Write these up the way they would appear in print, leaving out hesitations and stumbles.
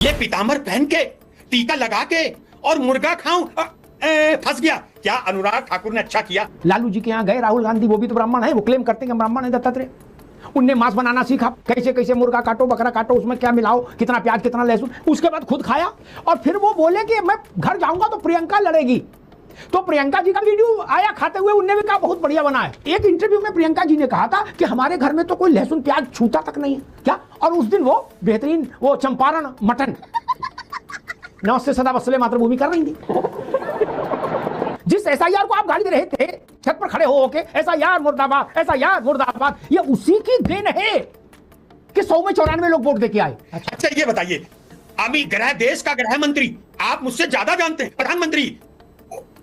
ये पीतांबर पहन के, टीका लगा के और मुर्गा खाऊं, फंस गया। क्या अनुराग ठाकुर ने अच्छा किया। लालू जी के यहाँ गए राहुल गांधी, वो भी तो ब्राह्मण है, वो क्लेम करते हैं ब्राह्मण है दत्तात्रेय। उनने मांस बनाना सीखा, कैसे कैसे मुर्गा काटो, बकरा काटो, उसमें क्या मिलाओ, कितना प्याज कितना लहसुन, उसके बाद खुद खाया। और फिर वो बोले कि मैं घर जाऊंगा तो प्रियंका लड़ेगी। तो प्रियंका जी का वीडियो आया खाते हुए, उनने भी कहा बहुत बढ़िया बना है। एक इंटरव्यू में प्रियंका जी ने कहा था कि हमारे घर में तो कोई लहसुन प्याज छूता तक नहीं है क्या। और उस दिन वो बेहतरीन वो चंपारण मटन नमस्ते सदा वसले मातृभूमि कर रही थी। जिस एसआईआर को आप गाली दे रहे थे छत पर खड़े हो के, एसआईआर मुर्दाबाद, एसआईआर मुर्दाबाद, ये उसी की देन है कि 100 में 94 लोग वोट देके आए। अच्छा ये बताइए, अभी देश का गृह मंत्री आप मुझसे ज्यादा जानते हैं। प्रधानमंत्री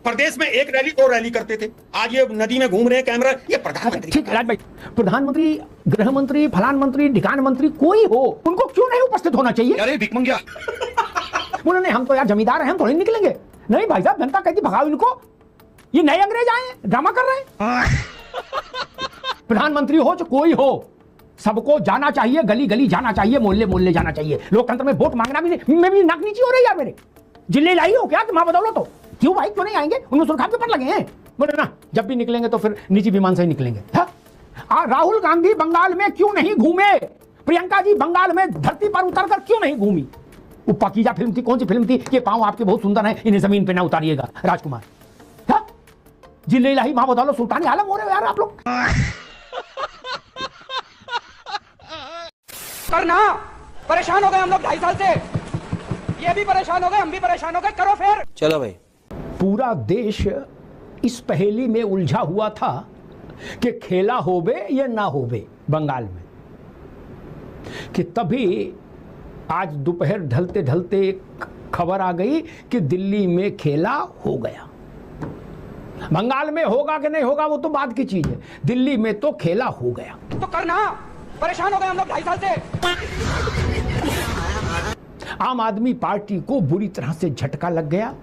प्रदेश में एक रैली 2 रैली करते थे, आज ये नदी में घूम रहे हैं कैमरा। ये प्रधानमंत्री, ठीक राज भाई, प्रधानमंत्री, गृह मंत्री, फलान मंत्री, ढिकान मंत्री कोई हो, उनको क्यों नहीं उपस्थित होना चाहिए। अरे भिख मंगिया उन्होंने, हम तो यार जमींदार हैं, हम थोड़ी निकलेंगे। नहीं भाई साहब, जनता कहती भगाओ इनको, ये नए अंग्रेज आए हैं, ड्रामा कर रहे हैं। प्रधानमंत्री हो जो कोई हो, सबको जाना चाहिए, गली गली जाना चाहिए, मोहल्ले मोहल्ले जाना चाहिए। लोकतंत्र में वोट मांगना भी नहीं, मैं भी नाक नीची हो रही है मेरे। जिले लाई हो क्या मां बदौलो तो क्यों भाई, क्यों नहीं आएंगे, उनमें सुरक्षा के ऊपर लगे हैं। बोले ना जब भी निकलेंगे तो फिर निजी विमान से ही निकलेंगे। राहुल गांधी बंगाल में क्यों नहीं घूमे, प्रियंका जी बंगाल में धरती पर उतरकर क्यों नहीं घूमी। वो पाकीजा फिल्म थी, कौन सी फिल्म थी, कि पांव आपके बहुत सुंदर हैं, इन्हें जमीन पे ना उतारिएगा, राजकुमार। जिले इलाही मां बदौलो सुल्तान आलम हो रहे हो यार आप लोग। करना परेशान हो गए हम लोग 2.5 साल से, ये भी परेशान हो गए, हम भी परेशान हो गए, करो फिर। चलो भाई, पूरा देश इस पहेली में उलझा हुआ था कि खेला होवे या ना होवे बंगाल में, कि तभी आज दोपहर ढलते ढलते खबर आ गई कि दिल्ली में खेला हो गया। बंगाल में होगा कि नहीं होगा वो तो बाद की चीज है, दिल्ली में तो खेला हो गया। तो करना परेशान हो गए हम लोग 2.5 साल से। आम आदमी पार्टी को बुरी तरह से झटका लग गया।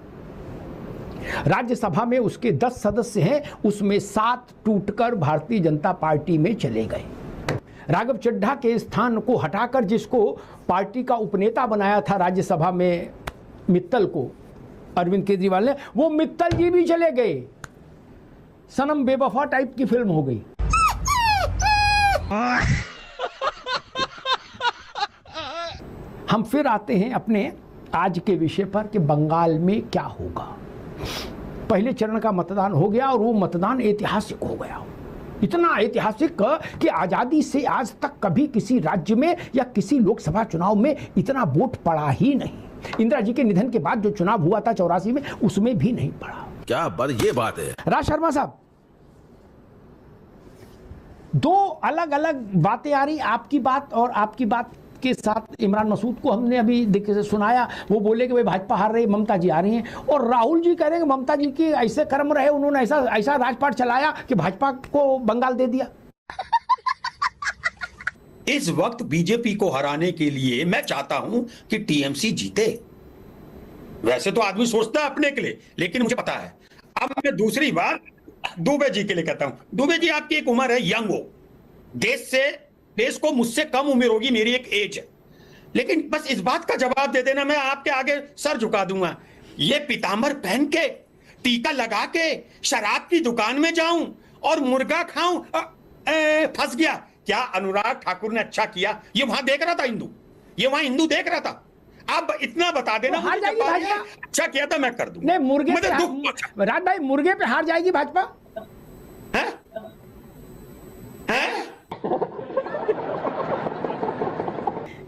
राज्यसभा में उसके 10 सदस्य हैं, उसमें 7 टूटकर भारतीय जनता पार्टी में चले गए। राघव चड्ढा के स्थान को हटाकर जिसको पार्टी का उपनेता बनाया था राज्यसभा में, मित्तल को, अरविंद केजरीवाल ने, वो मित्तल जी भी चले गए। सनम बेवफा टाइप की फिल्म हो गई। हम फिर आते हैं अपने आज के विषय पर कि बंगाल में क्या होगा। पहले चरण का मतदान हो गया और वो मतदान ऐतिहासिक हो गया। इतना ऐतिहासिक कि आजादी से आज तक कभी किसी राज्य में या किसी लोकसभा चुनाव में इतना वोट पड़ा ही नहीं। इंदिरा जी के निधन के बाद जो चुनाव हुआ था 84 में, उसमें भी नहीं पड़ा। क्या ये बात है। राज शर्मा साहब, 2 अलग अलग बातें आ रही, आपकी बात और आपकी बात के साथ इमरान मसूद को हमने अभी देखे सुनाया। वो बोले कि भाई भाजपा हार रही, ममता जी आ रही हैं, और राहुल जी कह रहे हैं कि ममता जी की ऐसे कर्म रहे, उन्होंने ऐसा राजपाट चलाया कि भाजपा को बंगाल दे दिया। इस वक्त बीजेपी को हराने के लिए मैं चाहता हूं कि टीएमसी जीते। वैसे तो आदमी सोचता है अपने के लिए, लेकिन मुझे पता है। अब मैं दूसरी बात दुबे जी के लिए कहता हूं। दुबे जी, आपकी एक उम्र है, यंग हो, देश को मुझसे कम उम्र होगी, मेरी एक एज है, लेकिन बस इस बात का जवाब दे देना, मैं आपके आगे सर झुका दूंगा। ये पीतांबर पहन के, टीका लगा के, शराब की दुकान में जाऊं और मुर्गा खाऊं, फंस गया। क्या अनुराग ठाकुर ने अच्छा किया। ये वहां देख रहा था हिंदू, ये वहां हिंदू देख रहा था। अब इतना बता देना, हार जाएगी भाजपा। अच्छा किया था, मैं कर दूं। नहीं, मुर्गे पे राज भाई, मुर्गे पे हार जाएगी भाजपा। हैं? हैं?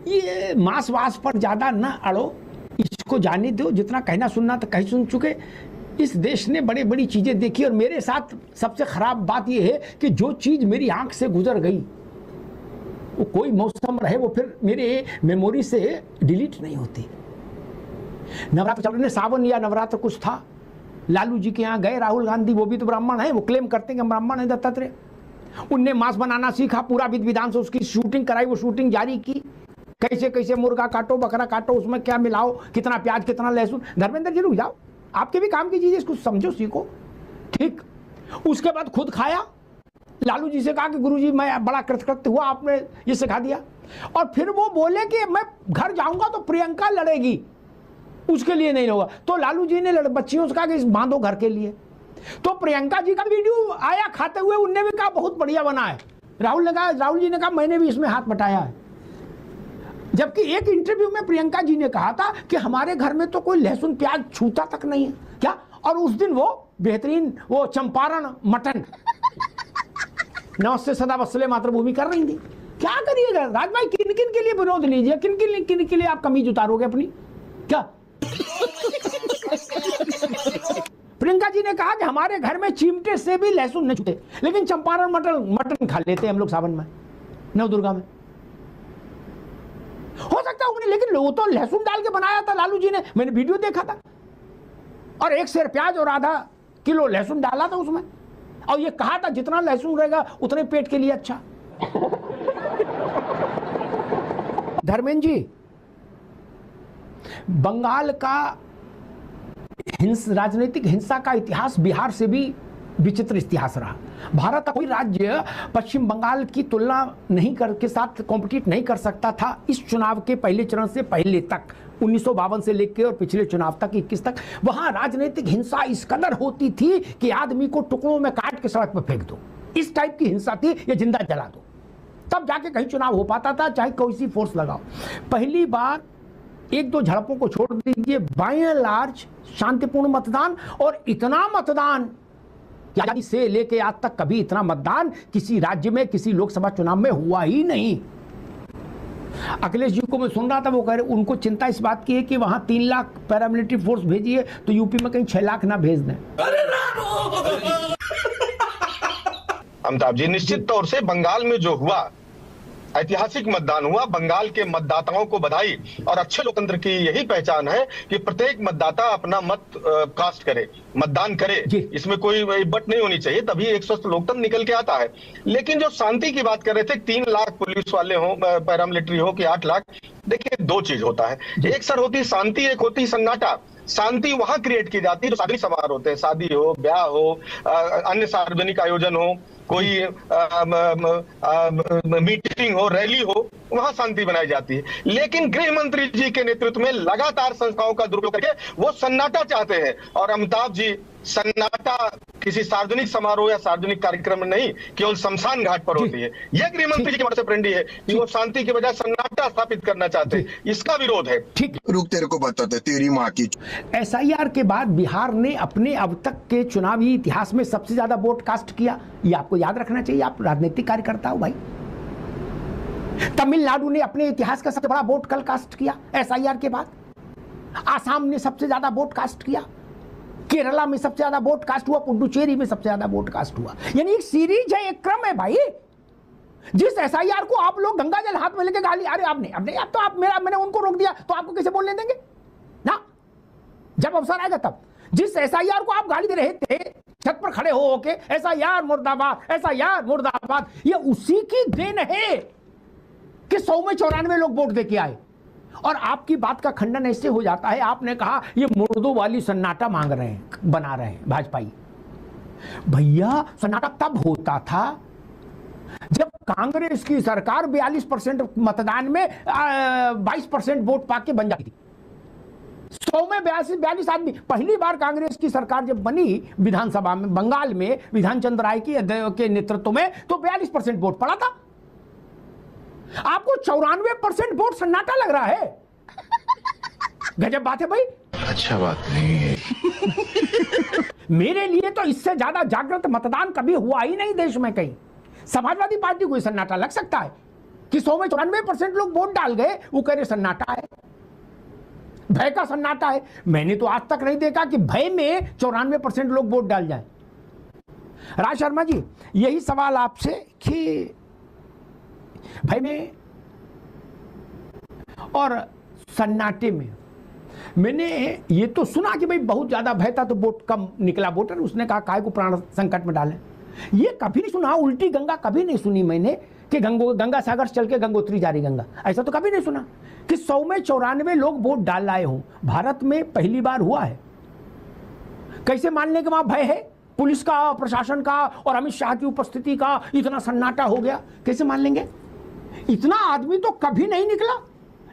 ये मांस वास पर ज्यादा ना अड़ो, इसको जाने दो। जितना कहना सुनना तो कहीं सुन चुके। इस देश ने बड़ी बड़ी चीजें देखी, और मेरे साथ सबसे खराब बात यह है कि जो चीज मेरी आंख से गुजर गई, वो कोई मौसम रहे वो फिर मेरे मेमोरी से डिलीट नहीं होती। नवरात्र चल रहे, सावन या नवरात्र कुछ था, लालू जी के यहाँ गए राहुल गांधी, वो भी तो ब्राह्मण है, वो क्लेम करते हैं कि ब्राह्मण है दत्तात्रेय। उनने मांस बनाना सीखा, पूरा विधि विधान से उसकी शूटिंग कराई, वो शूटिंग जारी की, कैसे कैसे मुर्गा काटो, बकरा काटो, उसमें क्या मिलाओ, कितना प्याज कितना लहसुन। धर्मेंद्र जी रुक जाओ, आपके भी काम की चीजें, इसको समझो सीखो, ठीक। उसके बाद खुद खाया, लालू जी से कहा कि गुरुजी मैं बड़ा कृतकृत्य हुआ, आपने ये सिखा दिया। और फिर वो बोले कि मैं घर जाऊंगा तो प्रियंका लड़ेगी, उसके लिए नहीं होगा। तो लालू जी ने बच्चियों से कहा कि बांधो घर के लिए। तो प्रियंका जी का वीडियो आया खाते हुए, उनने भी कहा बहुत बढ़िया बना है। राहुल जी ने कहा मैंने भी इसमें हाथ बटाया है। जबकि एक इंटरव्यू में प्रियंका जी ने कहा था कि हमारे घर में तो कोई लहसुन प्याज छूता तक नहीं है क्या। और उस दिन वो बेहतरीन वो चंपारण मटन नमस्ते सदा वत्सले मातृभूमि कर रही थी। क्या करिएगा राज भाई, किन किन के लिए विरोध लीजिए, किन किन के लिए आप कमीज उतारोगे अपनी क्या। प्रियंका जी ने कहा कि हमारे घर में चिमटे से भी लहसुन नहीं छूटे, लेकिन चंपारण मटन खा लेते हैं हम लोग सावन में, नवदुर्गा में। हो सकता है उन्हें, लेकिन वो तो लहसुन डाल के बनाया था लालू जी ने, मैंने वीडियो देखा था। और 1 सेर प्याज और आधा किलो लहसुन डाला था उसमें, और ये कहा था जितना लहसुन रहेगा उतने पेट के लिए अच्छा। धर्मेंद्र जी, बंगाल का राजनीतिक हिंसा का इतिहास बिहार से भी विचित्र इतिहास रहा। भारत का कोई राज्य पश्चिम बंगाल की तुलना नहीं के साथ कॉम्पिटिट नहीं कर सकता था इस चुनाव के पहले चरण से पहले तक, 1952 से लेकर और पिछले चुनाव तक 21 तक। वहां राजनीतिक हिंसा इस कदर होती थी कि आदमी को टुकड़ों में काट के सड़क पर फेंक दो, इस टाइप की हिंसा थी, ये जिंदा जला दो, तब जाके कहीं चुनाव हो पाता था, चाहे कोई सी फोर्स लगाओ। पहली बार 1-2 झड़पों को छोड़ दीजिए, बाय एंड लार्ज शांतिपूर्ण मतदान, और इतना मतदान आजादी से लेके आज तक कभी इतना मतदान किसी राज्य में किसी लोकसभा चुनाव में हुआ ही नहीं। अखिलेश जी को मैं सुन रहा था, वो कह रहे उनको चिंता इस बात की है कि वहां 3 लाख पैरामिलिट्री फोर्स भेजिए तो यूपी में कहीं 6 लाख ना भेज दें। अमिताभ जी, निश्चित तौर से बंगाल में जो हुआ ऐतिहासिक मतदान हुआ, बंगाल के मतदाताओं को बधाई। और अच्छे लोकतंत्र की यही पहचान है कि प्रत्येक मतदाता अपना मत कास्ट करे, मतदान करे, इसमें कोई बट नहीं होनी चाहिए, तभी एक स्वस्थ लोकतंत्र निकल के आता है। लेकिन जो शांति की बात कर रहे थे, 3 लाख पुलिस वाले हो, पैरामिलिट्री हो कि 8 लाख, देखिए 2 चीज होता है। एक सर होती शांति, एक होती सन्नाटा। शांति वहां क्रिएट की जाती है जो सार्वजनिक समारोह होते हैं, शादी हो, ब्याह हो, अन्य सार्वजनिक आयोजन हो, कोई मीटिंग हो, रैली हो, वहां शांति बनाई जाती है। लेकिन गृह मंत्री जी के नेतृत्व में लगातार संस्थाओं का दुरुपयोग करके वो सन्नाटा चाहते हैं। और अमिताभ जी, सन्नाटा किसी सार्वजनिक समारोह या सार्वजनिक कार्यक्रम में नहीं, केवल शमशान घाट पर होती है। यह गृह मंत्री जी की मदद से प्रेंडी है कि वो शांति के बजाय सन्नाटा स्थापित करना चाहते हैं, इसका विरोध है। ठीक, रुक, तेरे को बताते तेरी माँ की। SIR के बाद बिहार ने अपने अब तक के चुनावी इतिहास में सबसे ज्यादा वोट कास्ट किया, ये आपको याद रखना चाहिए, आप राजनीतिक कार्यकर्ता हो भाई। तमिलनाडु ने अपने इतिहास का सबसे बड़ा वोट कल कास्ट किया SIR के बाद। आसाम ने सबसे ज्यादा वोट कास्ट किया, केरला में सबसे ज्यादा वोट कास्ट हुआ, पुडुचेरी में सबसे ज्यादा वोट कास्ट हुआ। यानी एक सीरीज है, एक क्रम है भाई। जिस SIR को आप लोग गंगा जल हाथ में लेके गाली, अरे आपने अब तो आप मैंने उनको रोक दिया तो आपको कैसे बोलने देंगे ना, जब अवसर आएगा तब। जिस SIR को आप गाली दे रहे थे छत पर खड़े हो के, SIR मुर्दाबाद, SIR मुर्दाबाद, ये उसी की देन है कि 100 में 94 लोग वोट देके आए। और आपकी बात का खंडन ऐसे हो जाता है, आपने कहा ये मुर्दों वाली सन्नाटा मांग रहे हैं, बना रहे हैं भाजपाई। भैया सन्नाटा तब होता था जब कांग्रेस की सरकार 42% मतदान में 22% वोट पाके बन जाती थी। 100 में 42 आदमी। पहली बार कांग्रेस की सरकार जब बनी विधानसभा में, बंगाल में विधान चंद्र राय के नेतृत्व में, तो 42% वोट पड़ा था। आपको 94% वोट सन्नाटा लग रहा है। गजब बात है भाई। अच्छा बात नहीं है। मेरे लिए तो इससे ज्यादा जागृत मतदान कभी हुआ ही नहीं देश में कहीं। समाजवादी पार्टी को सन्नाटा लग सकता है कि 100 में 94% लोग वोट डाल गए, वो कह रहे सन्नाटा है, भय का सन्नाटा है। मैंने तो आज तक नहीं देखा कि भय में 94% लोग वोट डाल जाए। राज शर्मा जी, यही सवाल आपसे कि भय में और सन्नाटे में, मैंने ये तो सुना कि भाई बहुत ज्यादा भय था तो वोट कम निकला वोटर, उसने कहा काय को प्राण संकट में डालें। ये कभी नहीं सुना, उल्टी गंगा कभी नहीं सुनी मैंने कि गंगा सागर चल के गंगोत्री जा रही गंगा, ऐसा तो कभी नहीं सुना कि 100 में 94 लोग वोट डाल लाए हों। भारत में पहली बार हुआ है। कैसे मान लें कि वहां भय है, पुलिस का, प्रशासन का और अमित शाह की उपस्थिति का इतना सन्नाटा हो गया, कैसे मान लेंगे? इतना आदमी तो कभी नहीं निकला।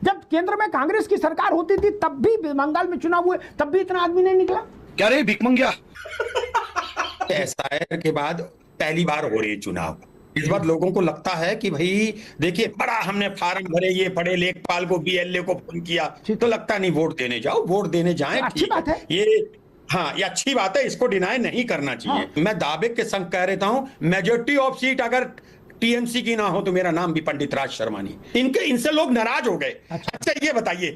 जब केंद्र में कांग्रेस की सरकार होती थी तब भी बंगाल में चुनाव हुए, तब भी इतना आदमी नहीं निकला। क्या रे भिकमंगिया? एसआईआर के बाद पहली बार हो रही है चुनाव। इस बार लोगों को लगता है कि भाई देखिए, बड़ा हमने फार्म भरे, ये पढ़े लेखपाल को, बीएलए को फोन किया, तो लगता नहीं वोट देने जाओ, वोट देने जाएं, अच्छी बात है ये। हाँ, ये अच्छी बात है, इसको डिनाई नहीं करना चाहिए। हाँ। मैं दावे के संग कह रहता हूं, मेजोरिटी ऑफ सीट अगर टीएमसी की ना हो तो मेरा नाम भी पंडित राज शर्मा नहीं। इनसे लोग नाराज हो गए। अच्छा ये बताइए,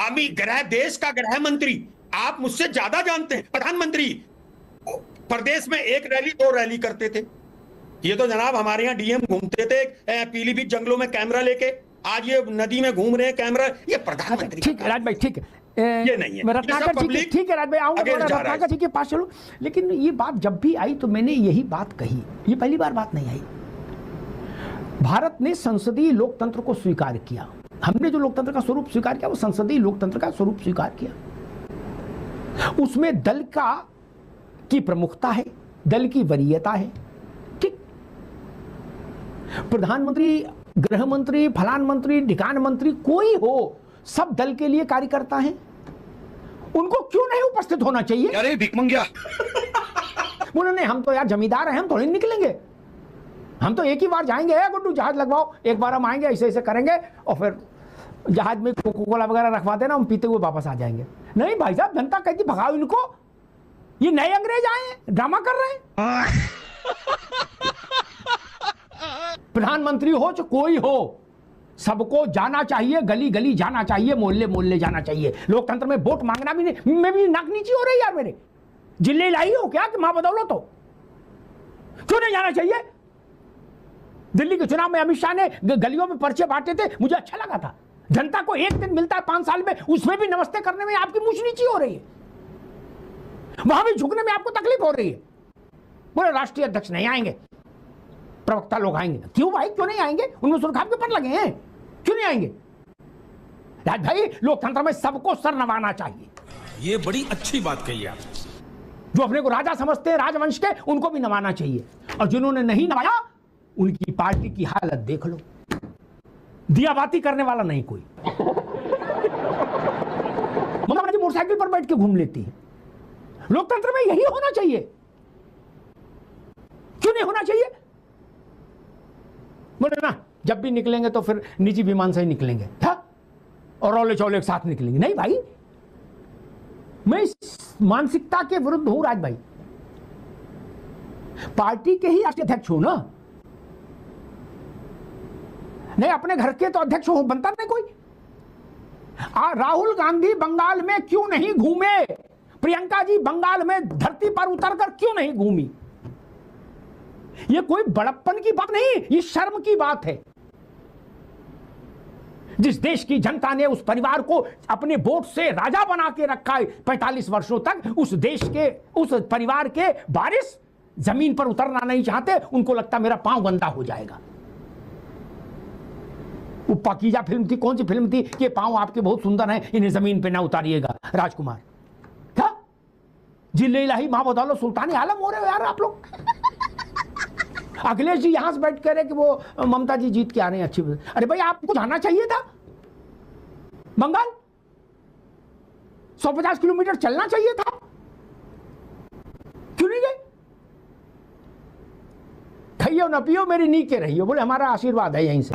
अभी देश का गृह मंत्री आप मुझसे ज्यादा जानते हैं, प्रधानमंत्री प्रदेश में 1 रैली 2 रैली करते थे। ये तो जनाब हमारे यहाँ डीएम घूमते थे पीलीभीत जंगलों में कैमरा लेके, आज ये नदी में घूम रहे हैं कैमरा। ये प्रधानमंत्री। ठीक है राज भाई, ठीक है, ये नहीं है रत्नाकर जी, ठीक है राज भाई, आऊंगा रत्नाकर जी के पास चलो। लेकिन ये बात जब भी आई तो मैंने यही बात कही, ये पहली बार बात नहीं आई। भारत ने संसदीय लोकतंत्र को स्वीकार किया। हमने जो लोकतंत्र का स्वरूप स्वीकार किया वो संसदीय लोकतंत्र का स्वरूप स्वीकार किया। उसमें दल की प्रमुखता है, दल की वरीयता है। ठीक, प्रधानमंत्री, गृह मंत्री, फलान मंत्री, ढिकान मंत्री कोई हो, सब दल के लिए कार्य करता है। उनको क्यों नहीं उपस्थित होना चाहिए? अरे भिकमंगिया, बोले नहीं हम तो यार जमींदार हैं, हम थोड़ी निकलेंगे, हम तो एक ही बार जाएंगे, गुड्डू जहाज लगवाओ, एक बार हम आएंगे, ऐसे ऐसे करेंगे और फिर जहाज में कोका कोला वगैरह रखवा देना, हम पीते हुए वापस आ जाएंगे। नहीं भाई साहब, जनता कहती भगाओ इनको, ये नए अंग्रेज आए हैं, ड्रामा कर रहे हैं। प्रधानमंत्री हो चाहे कोई हो, सबको जाना चाहिए, गली गली जाना चाहिए, मोहल्ले मोहल्ले जाना चाहिए। लोकतंत्र में वोट मांगना भी नहीं, मैं भी नाक नीची हो रही यार मेरे, जिले लाई हो क्या कि मां बदौलत हो, क्यों नहीं जाना चाहिए? दिल्ली के चुनाव में अमित शाह ने गलियों में पर्चे बांटे थे, मुझे अच्छा लगा था। जनता को एक दिन मिलता है 5 साल में, उसमें भी नमस्ते करने में आपकी मूछ नीची हो रही है, वहां भी झुकने में आपको तकलीफ हो रही है। बोले राष्ट्रीय अध्यक्ष नहीं आएंगे, प्रवक्ता लोग आएंगे। क्यों भाई, क्यों नहीं आएंगे? उनमें सुरखाब के पर लगे हैं, क्यों नहीं आएंगे? राज भाई, लोकतंत्र में सबको सर नवाना चाहिए। ये बड़ी अच्छी बात कही आप। जो अपने को राजा समझते हैं राजवंश के, उनको भी नवाना चाहिए, और जिन्होंने नहीं नवाया उनकी पार्टी की हालत देख लो, दिया बाती करने वाला नहीं कोई। ममता बनर्जी मोटरसाइकिल पर बैठ के घूम लेती है। लोकतंत्र में यही होना चाहिए, क्यों नहीं होना चाहिए? बोले ना जब भी निकलेंगे तो फिर निजी विमान से ही निकलेंगे, था? और औले चौले के साथ निकलेंगे। नहीं भाई, मैं इस मानसिकता के विरुद्ध हूं राज भाई। पार्टी के ही राष्ट्रीय अध्यक्ष हूं ना, नहीं अपने घर के तो अध्यक्ष हो, बनता नहीं कोई। राहुल गांधी बंगाल में क्यों नहीं घूमे? प्रियंका जी बंगाल में धरती पर उतरकर क्यों नहीं घूमी? ये कोई बड़प्पन की बात नहीं, ये शर्म की बात है। जिस देश की जनता ने उस परिवार को अपने वोट से राजा बना के रखा है 45 वर्षों तक, उस देश के, उस परिवार के वारिस जमीन पर उतरना नहीं चाहते। उनको लगता मेरा पांव गंदा हो जाएगा। वो पाकीजा फिल्म थी, कौन सी फिल्म थी कि पांव आपके बहुत सुंदर हैं, इन्हें जमीन पे ना उतारिएगा, राजकुमार था। जिले इलाही मां बदौलत सुल्तान आलम हो रहे हो यार आप लोग। अखिलेश जी यहां से बैठ कर रहे कि वो ममता जी जीत के आ रहे हैं अच्छी। अरे भाई आपको जाना चाहिए था बंगाल, 150 किलोमीटर चलना चाहिए था, क्यों नहीं गए? खाइयो ना पियो, मेरी नीचे रहियो, बोले हमारा आशीर्वाद है यहीं से।